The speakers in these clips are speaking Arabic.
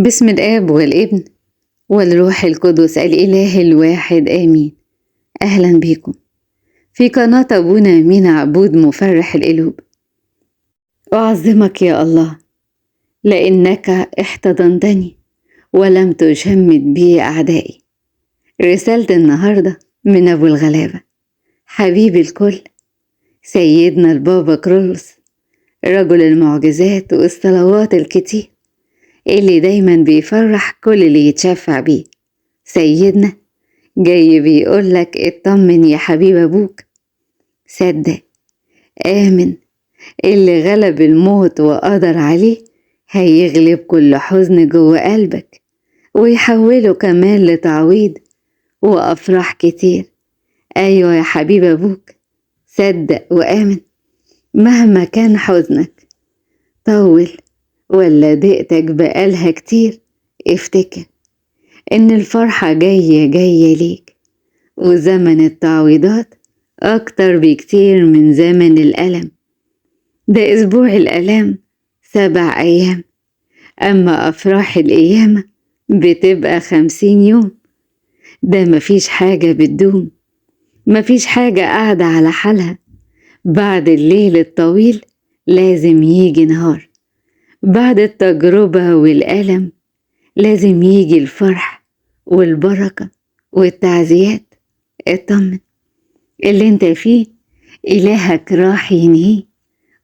باسم الآب والابن والروح القدس الإله الواحد آمين. أهلا بكم في قناة أبونا مينا عبود مفرح القلوب. أعظمك يا الله لأنك احتضنتني ولم تشمت بي أعدائي. رسالة النهاردة من أبو الغلابة حبيب الكل سيدنا البابا كرولوس، رجل المعجزات والصلوات الكتير اللي دايما بيفرح كل اللي يتشفع بيه. سيدنا جاي بيقولك اطمن يا حبيب أبوك، صدق آمن، اللي غلب الموت وقدر عليه هيغلب كل حزن جوه قلبك ويحوله كمان لتعويض وأفراح كتير. أيوة يا حبيب أبوك، صدق وآمن مهما كان حزنك طول ولا ضيقتك بقالها كتير، افتكر إن الفرحة جاية ليك، وزمن التعويضات أكتر بكتير من زمن الألم. ده أسبوع الألام 7 أيام، أما أفراح القيامة بتبقى 50 يوم. ده مفيش حاجة بتدوم، مفيش حاجة قاعدة على حالها. بعد الليل الطويل لازم يجي نهار، بعد التجربة والألم لازم يجي الفرح والبركة والتعزيات. اطمن، اللي انت فيه إلهك راح ينهيه،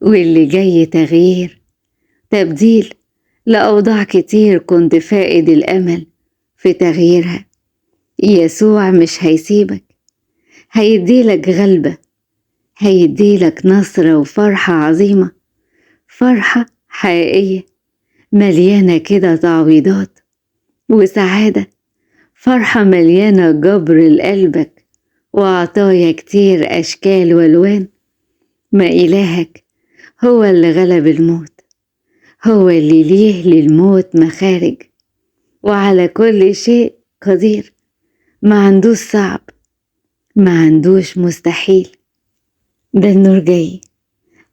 واللي جاي تغيير تبديل لأوضاع كتير كنت فائد الأمل في تغييرها. يسوع مش هيسيبك، هيديلك غلبة، هيديلك نصرة وفرحة عظيمة، فرحة حقيقية مليانة كده تعويضات وسعادة، فرحة مليانة جبر لقلبك وعطايا كتير أشكال والوان. ما إلهك هو اللي غلب الموت، هو اللي ليه للموت مخارج، وعلى كل شيء قدير. ما عندوش صعب، ما عندوش مستحيل. ده النور جاي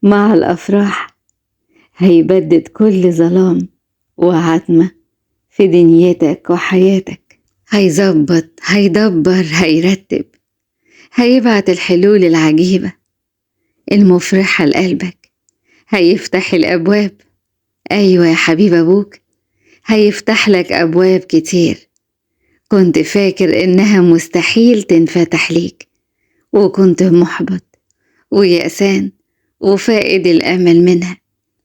مع الأفراح، هيبدد كل ظلام وعتمة في دنيتك وحياتك. هيظبط، هيدبر، هيرتب، هيبعت الحلول العجيبة المفرحة لقلبك، هيفتح الأبواب. أيوة يا حبيب أبوك، هيفتح لك أبواب كتير كنت فاكر إنها مستحيل تنفتح ليك، وكنت محبط ويأسان وفائد الأمل منها.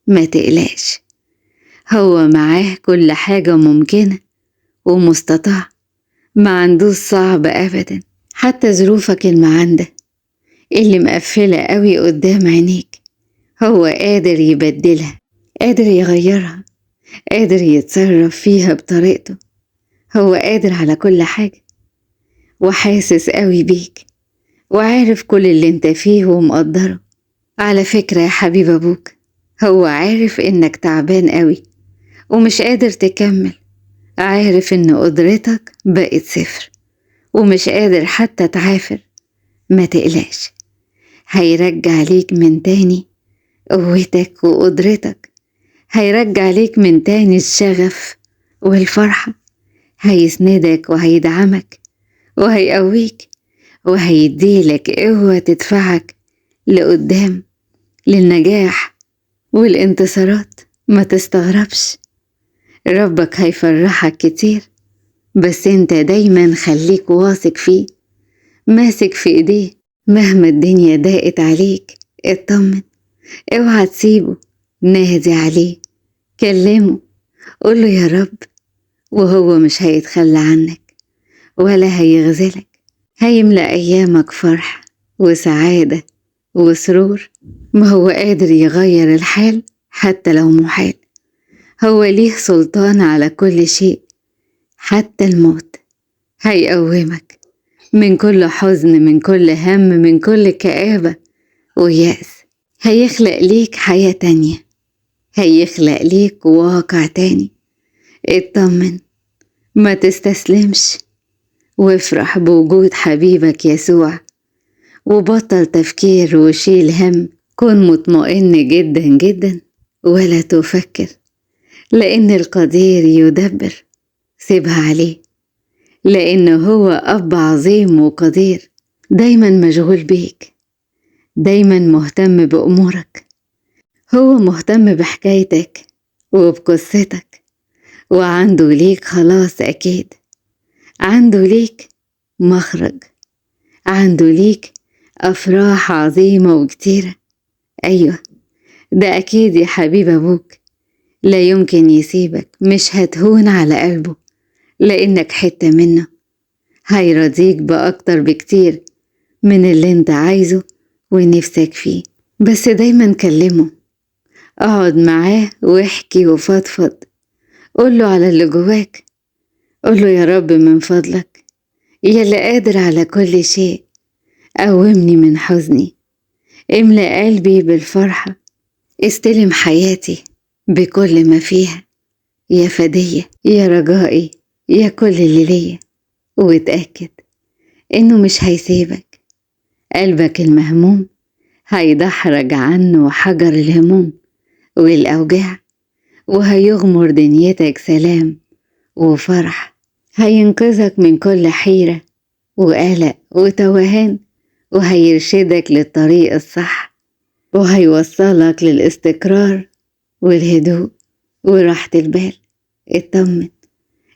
ما تقلقش، هو معاه كل حاجة ممكنة ومستطاع، ما عندوش صعب أبدا. حتى ظروفك المعندة اللي مقفلة قوي قدام عينيك هو قادر يبدلها، قادر يغيرها، قادر يتصرف فيها بطريقته. هو قادر على كل حاجة وحاسس قوي بيك وعارف كل اللي انت فيه ومقدره. على فكرة يا حبيب أبوك، هو عارف إنك تعبان قوي ومش قادر تكمل، عارف إن قدرتك بقت 0 ومش قادر حتى تعافر. ما تقلقش، هيرجع ليك من تاني قوتك وقدرتك، هيرجع ليك من تاني الشغف والفرحة، هيسندك وهيدعمك وهيقويك وهيديلك قوة تدفعك لقدام للنجاح والانتصارات. ما تستغربش، ربك هيفرحك كتير، بس انت دايما خليك واثق فيه، ماسك في ايديه مهما الدنيا ضاقت عليك. اطمن، اوعى تسيبه، نادي عليه، كلمه، قوله يا رب، وهو مش هيتخلى عنك ولا هيغزلك. هيملأ أيامك فرح وسعادة وسرور. ما هو قادر يغير الحال حتى لو محال، هو ليه سلطان على كل شيء حتى الموت. هيقومك من كل حزن، من كل هم، من كل كآبة ويأس. هيخلق ليك حياة تانية، هيخلق ليك واقع تاني. اطمن، ما تستسلمش، وافرح بوجود حبيبك يسوع، وبطل تفكير وشيل هم. كن مطمئن جدا جدا ولا تفكر، لأن القدير يدبر، سيبها عليه، لأنه هو أب عظيم وقدير، دايما مشغول بيك، دايما مهتم بأمورك. هو مهتم بحكايتك وبقصتك، وعنده ليك خلاص أكيد، عنده ليك مخرج، عنده ليك أفراح عظيمة وكتيرة. أيوة، ده أكيد يا حبيب أبوك، لا يمكن يسيبك، مش هتهون على قلبه، لأنك حتة منه، هيرضيك بأكتر بكتير من اللي انت عايزه ونفسك فيه. بس دايما كلمه، اقعد معاه واحكي وفضفض، قوله على اللي جواك، قوله يا رب من فضلك يا اللي قادر على كل شيء، قومني من حزني، املأ قلبي بالفرحة، استلم حياتي بكل ما فيها، يا فدية يا رجائي يا كل اللي ليا. واتأكد إنه مش هيسيبك، قلبك المهموم هيدحرج عنه حجر الهموم والأوجاع، وهيغمر دنيتك سلام وفرح، هينقذك من كل حيرة وقلق وتوهان، وهيرشدك للطريق الصح، وهيوصلك للاستقرار والهدوء وراحة البال. اطمن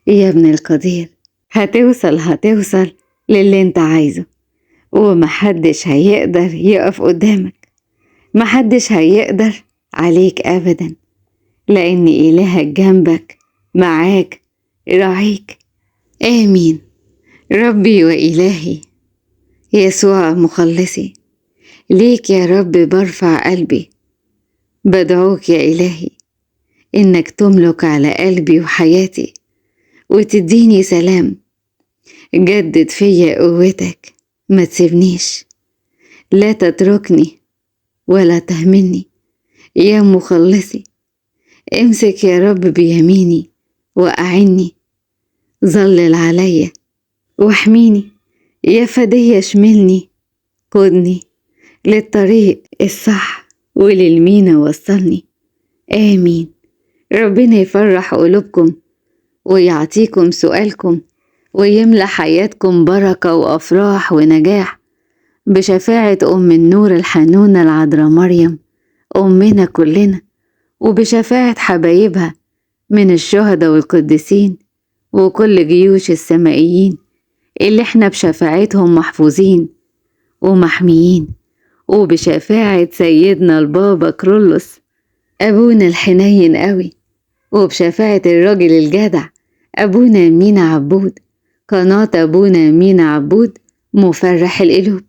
يا ابن القدير، هتوصل للي انت عايزه، ومحدش هيقدر يقف قدامك، محدش هيقدر عليك أبدا، لأن إلهك جنبك معاك راعيك. آمين. ربي وإلهي يسوع مخلصي، ليك يا رب برفع قلبي، بدعوك يا إلهي إنك تملك على قلبي وحياتي وتديني سلام. جدد فيا قوتك، ما تسيبنيش، لا تتركني ولا تهملني يا مخلصي. امسك يا رب بيميني وأعني، ظلل عليا واحميني، يا فدية اشملني، قدني للطريق الصح وللمينا وصلني. آمين. ربنا يفرح قلوبكم ويعطيكم سؤالكم ويملى حياتكم بركة وأفراح ونجاح بشفاعة أم النور الحنونة العذراء مريم أمنا كلنا، وبشفاعة حبايبها من الشهداء والقديسين وكل جيوش السمائيين اللي احنا بشفاعتهم محفوظين ومحميين، وبشفاعة سيدنا البابا كرولوس أبونا الحنين قوي، وبشفاعة الراجل الجدع أبونا مينا عبود، قناة أبونا مينا عبود مفرح القلوب.